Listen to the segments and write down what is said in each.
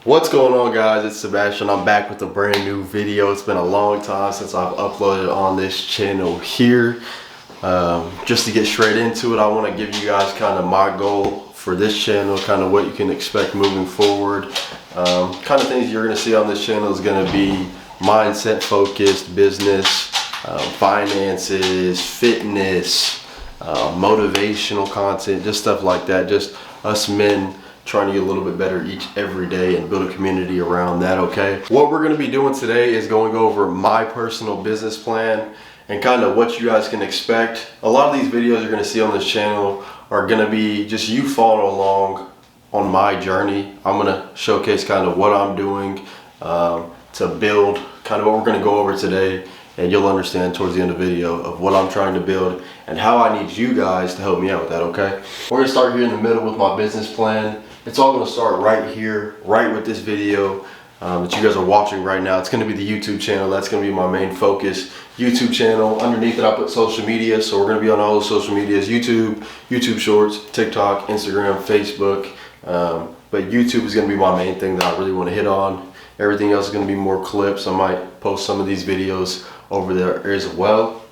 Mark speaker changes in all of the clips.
Speaker 1: What's going on, guys? It's Sebastian. I'm back with a brand new video. It's been a long time since I've uploaded on this channel here. Just to get straight into it, I want to give you guys kind of my goal for this channel, kind of what you can expect moving forward. Kind of things you're going to see on this channel is going to be mindset focused business, finances, fitness, motivational content, just stuff like that. Just us men trying to get a little bit better every day and build a community around that, okay? What we're gonna be doing today is going over my personal business plan and kind of what you guys can expect. A lot of these videos you're gonna see on this channel are gonna be just you following along on my journey. I'm gonna showcase kind of what I'm doing to build kind of what we're gonna go over today, and you'll understand towards the end of the video of what I'm trying to build and how I need you guys to help me out with that, okay? We're gonna start here in the middle with my business plan. It's all gonna start right here, right with this video that you guys are watching right now. It's gonna be the YouTube channel. That's gonna be my main focus. YouTube channel, underneath it I put social media, so we're gonna be on all the social medias, YouTube Shorts, TikTok, Instagram, Facebook. But YouTube is gonna be my main thing that I really wanna hit on. Everything else is gonna be more clips. I might post some of these videos over there as well.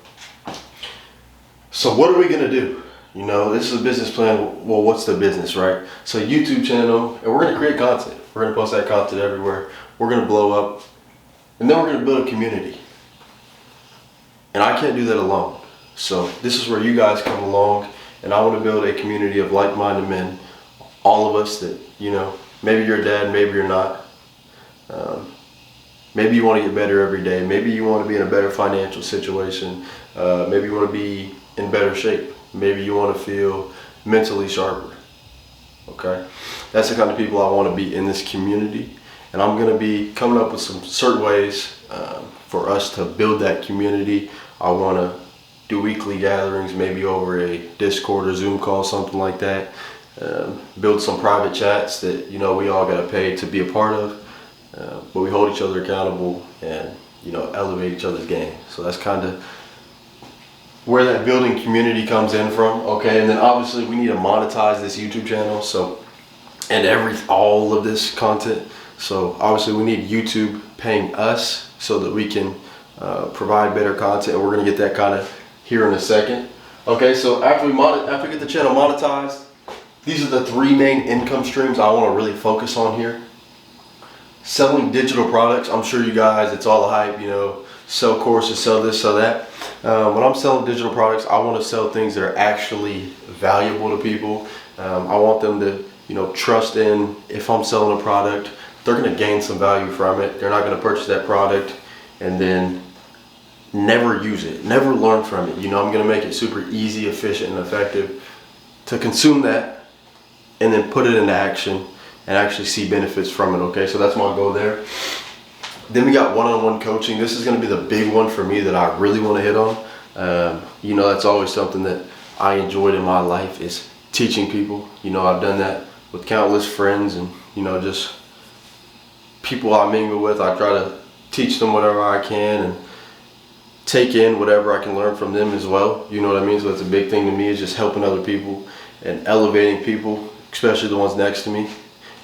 Speaker 1: So what are we gonna do? You know, this is a business plan. Well, what's the business, right? So YouTube channel, and we're gonna create content. We're gonna post that content everywhere. We're gonna blow up, and then we're gonna build a community. And I can't do that alone. So this is where you guys come along, and I wanna build a community of like-minded men. All of us that, you know, maybe you're a dad, maybe you're not. Maybe you wanna get better every day. Maybe you wanna be in a better financial situation. Maybe you wanna be in better shape. Maybe you want to feel mentally sharper, okay? That's the kind of people I want to be in this community. And I'm going to be coming up with some certain ways for us to build that community. I want to do weekly gatherings, maybe over a Discord or Zoom call, something like that. Build some private chats that, you know, we all got to pay to be a part of. But we hold each other accountable and, you know, elevate each other's game. So that's kind of where that building community comes in from, okay? And then obviously we need to monetize this YouTube channel, so, and all of this content. So obviously we need YouTube paying us so that we can provide better content, and we're gonna get that kind of here in a second. Okay, so after we get the channel monetized, these are the three main income streams I wanna really focus on here. Selling digital products, I'm sure you guys, it's all the hype, you know, sell courses, sell this, sell that. When I'm selling digital products, I want to sell things that are actually valuable to people. I want them to, you know, trust in, if I'm selling a product, they're going to gain some value from it. They're not going to purchase that product and then never use it, never learn from it. You know, I'm going to make it super easy, efficient, and effective to consume that and then put it into action and actually see benefits from it, okay? So that's my goal there. Then we got one-on-one coaching. This is going to be the big one for me that I really want to hit on. You know, that's always something that I enjoyed in my life, is teaching people. You know, I've done that with countless friends and, you know, just people I mingle with. I try to teach them whatever I can and take in whatever I can learn from them as well. You know what I mean? So that's a big thing to me, is just helping other people and elevating people, especially the ones next to me.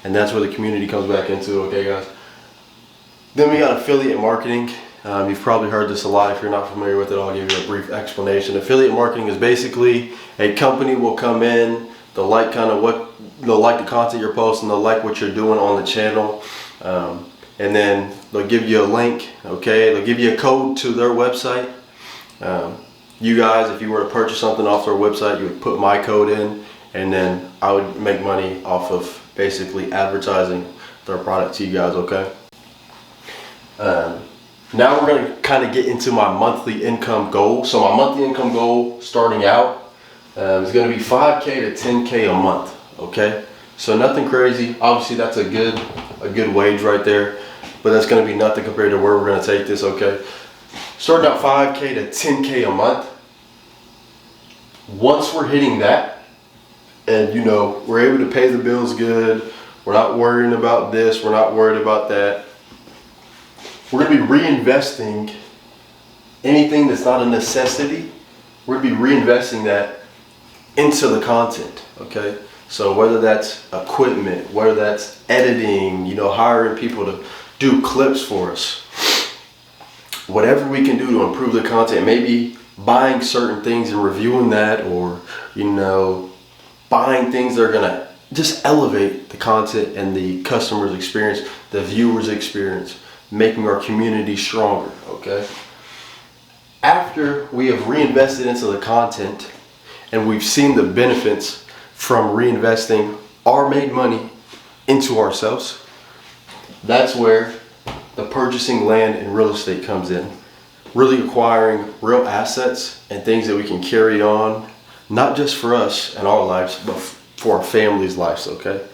Speaker 1: And that's where the community comes back into, okay, guys? Then we got affiliate marketing. You've probably heard this a lot. If you're not familiar with it, I'll give you a brief explanation. Affiliate marketing is basically a company will come in, they'll like the content you're posting, they'll like what you're doing on the channel, and then they'll give you a link, okay? They'll give you a code to their website. You guys, if you were to purchase something off their website, you would put my code in, and then I would make money off of basically advertising their product to you guys, okay? Now we're going to kind of get into my monthly income goal. So my monthly income goal starting out is going to be 5K to 10K a month, okay? So nothing crazy. Obviously that's a good wage right there, but that's going to be nothing compared to where we're going to take this, okay? Starting out 5K to 10K a month. Once we're hitting that, and you know, we're able to pay the bills good, we're not worrying about this, we're not worried about that, we're going to be reinvesting anything that's not a necessity. We're going to be reinvesting that into the content, okay? So whether that's equipment, whether that's editing, hiring people to do clips for us, whatever we can do to improve the content, maybe buying certain things and reviewing that, or buying things that are gonna just elevate the content and the customer's experience, the viewer's experience, making our community stronger, okay? After we have reinvested into the content and we've seen the benefits from reinvesting our made money into ourselves, that's where the purchasing land and real estate comes in. Really acquiring real assets and things that we can carry on, not just for us and our lives, but for our family's lives, okay?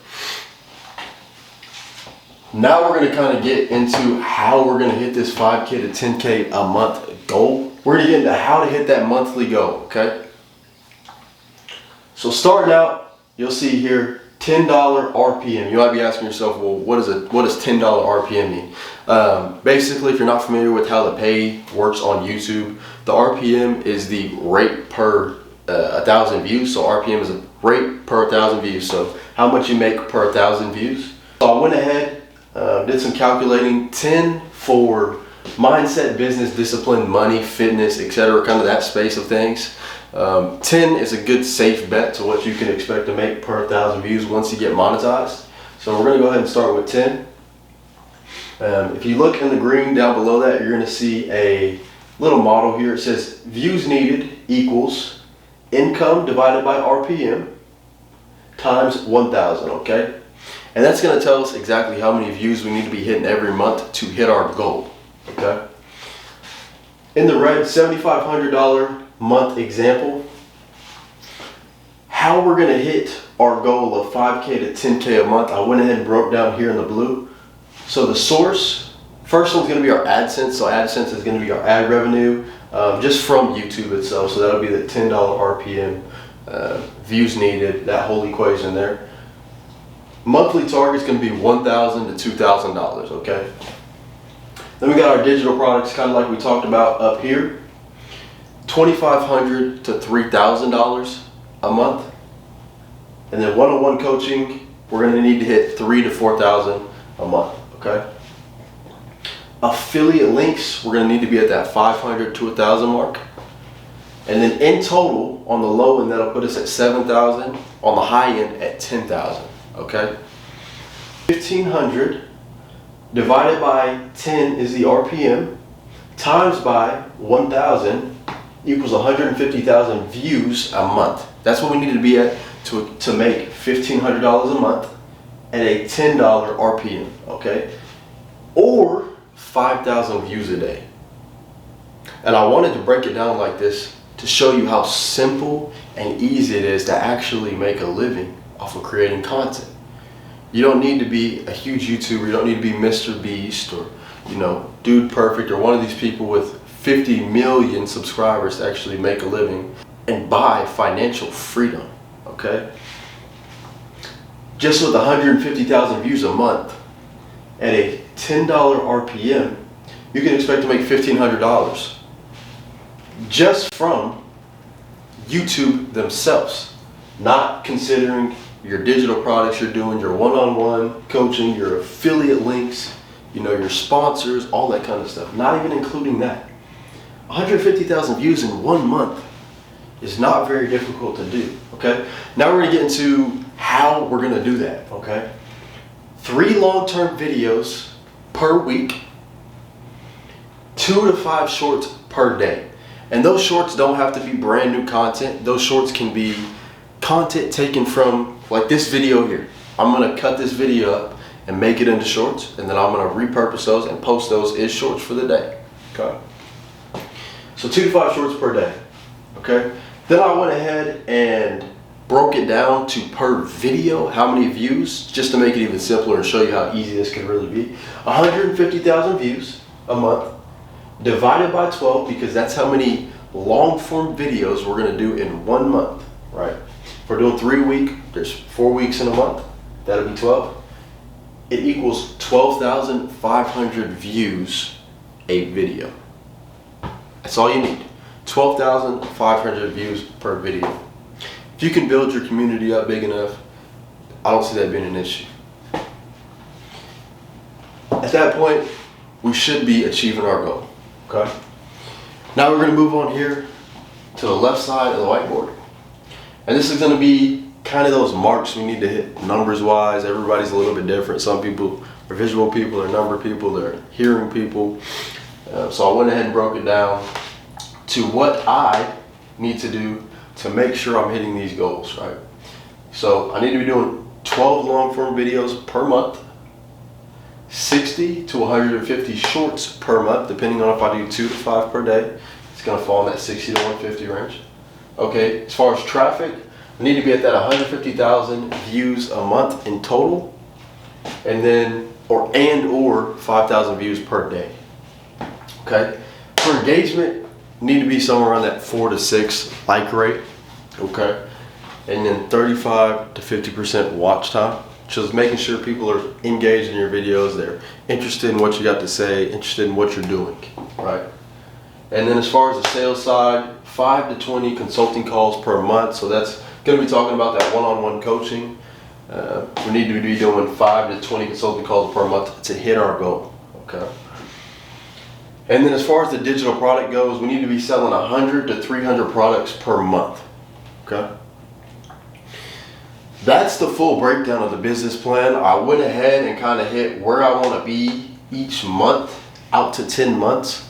Speaker 1: Now we're gonna kind of get into how we're gonna hit this 5K to 10K a month goal. We're gonna get into how to hit that monthly goal, okay? So starting out, you'll see here $10 RPM. You might be asking yourself, well, what does $10 RPM mean? Basically, if you're not familiar with how the pay works on YouTube, the RPM is the rate per 1,000 views. So RPM is a rate per 1,000 views. So how much you make per 1,000 views. So I went ahead, did some calculating. 10 for mindset, business, discipline, money, fitness, etc., kind of that space of things. 10 is a good safe bet to what you can expect to make per 1,000 views once you get monetized. So we're going to go ahead and start with 10. If you look in the green down below that, you're going to see a little model here. It says views needed equals income divided by RPM times 1,000, okay? And that's going to tell us exactly how many views we need to be hitting every month to hit our goal, okay? In the red, $7,500 month example, how we're going to hit our goal of 5K to 10K a month, I went ahead and broke down here in the blue. So the source, first one's going to be our AdSense. So AdSense is going to be our ad revenue just from YouTube itself. So that'll be the $10 RPM, views needed, that whole equation there. Monthly target's going to be $1,000 to $2,000, okay? Then we got our digital products, kind of like we talked about up here. $2,500 to $3,000 a month. And then one-on-one coaching, we're going to need to hit $3,000 to $4,000 a month, okay? Affiliate links, we're going to need to be at that $500 to $1,000 mark. And then in total, on the low end, that'll put us at $7,000. On the high end, at $10,000, okay? 1,500 divided by 10 is the RPM, times by 1,000 equals 150,000 views a month. That's what we need to be at to make $1,500 a month at a $10 RPM, okay? Or 5,000 views a day. And I wanted to break it down like this to show you how simple and easy it is to actually make a living off of creating content. You don't need to be a huge YouTuber. You don't need to be Mr. Beast or, Dude Perfect or one of these people with 50 million subscribers to actually make a living and buy financial freedom, okay? Just with 150,000 views a month at a $10 RPM, you can expect to make $1,500 just from YouTube themselves, not considering your digital products you're doing, your one-on-one coaching, your affiliate links, your sponsors, all that kind of stuff, not even including that. 150,000 views in 1 month is not very difficult to do, okay? Now we're gonna get into how we're gonna do that, okay? 3 long-term videos per week, 2 to 5 shorts per day. And those shorts don't have to be brand new content. Those shorts can be content taken from, like this video here. I'm gonna cut this video up and make it into shorts, and then I'm gonna repurpose those and post those as shorts for the day, okay? So 2 to 5 shorts per day, okay? Then I went ahead and broke it down to per video, how many views, just to make it even simpler and show you how easy this can really be. 150,000 views a month, divided by 12, because that's how many long form videos we're gonna do in 1 month, right? If we're doing 3 a week, there's 4 weeks in a month, that'll be 12. It equals 12,500 views a video. That's all you need. 12,500 views per video. If you can build your community up big enough, I don't see that being an issue. At that point, we should be achieving our goal, okay? Now we're gonna move on here to the left side of the whiteboard. And this is gonna be kind of those marks we need to hit numbers wise. Everybody's a little bit different. Some people are visual people, they're number people, they're hearing people. So I went ahead and broke it down to what I need to do to make sure I'm hitting these goals, right? So I need to be doing 12 long form videos per month, 60 to 150 shorts per month, depending on if I do 2 to 5 per day. It's gonna fall in that 60 to 150 range. Okay, as far as traffic, I need to be at that 150,000 views a month in total, and then, or 5,000 views per day. Okay, for engagement, need to be somewhere around that 4 to 6 like rate. Okay, and then 35 to 50% watch time. Just making sure people are engaged in your videos, they're interested in what you got to say, interested in what you're doing, right? And then as far as the sales side, 5 to 20 consulting calls per month. So that's going to be talking about that one-on-one coaching. We need to be doing 5 to 20 consulting calls per month to hit our goal, okay? And then as far as the digital product goes, we need to be selling 100 to 300 products per month, okay? That's the full breakdown of the business plan. I went ahead and kind of hit where I want to be each month out to 10 months.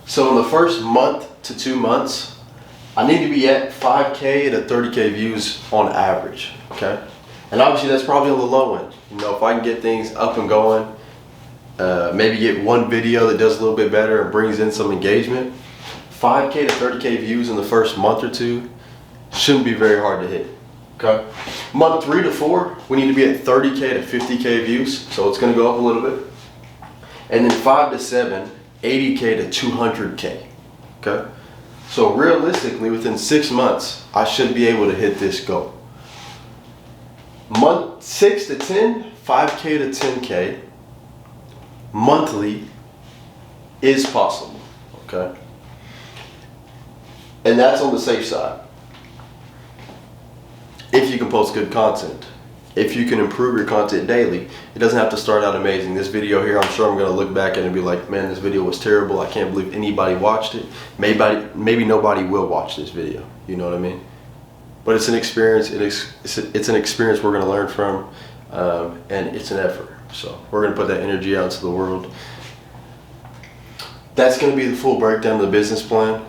Speaker 1: So in the first month to 2 months, I need to be at 5K to 30K views on average, okay? And obviously that's probably on the low end. You know, if I can get things up and going, maybe get one video that does a little bit better and brings in some engagement, 5K to 30K views in the first month or two shouldn't be very hard to hit. Okay. Month 3 to 4, we need to be at 30K to 50K views, so it's going to go up a little bit. And then 5 to 7, 80K to 200K. Okay. So realistically, within 6 months, I should be able to hit this goal. Month 6 to 10, 5K to 10K monthly is possible. Okay. And that's on the safe side. If you can post good content, if you can improve your content daily, it doesn't have to start out amazing. This video here, I'm sure I'm going to look back at it and be like, man, this video was terrible. I can't believe anybody watched it. Maybe nobody will watch this video. You know what I mean? But it's an experience. It's an experience we're going to learn from, and it's an effort. So we're going to put that energy out into the world. That's going to be the full breakdown of the business plan.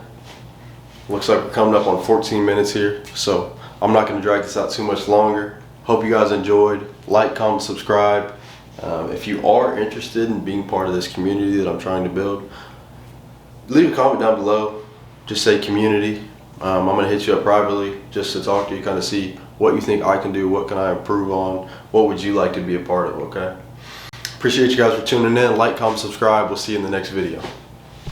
Speaker 1: Looks like we're coming up on 14 minutes here. So I'm not going to drag this out too much longer. Hope you guys enjoyed. Like, comment, subscribe. If you are interested in being part of this community that I'm trying to build, leave a comment down below. Just say community. I'm going to hit you up privately just to talk to you, kind of see what you think I can do, what can I improve on, what would you like to be a part of, okay? Appreciate you guys for tuning in. Like, comment, subscribe. We'll see you in the next video.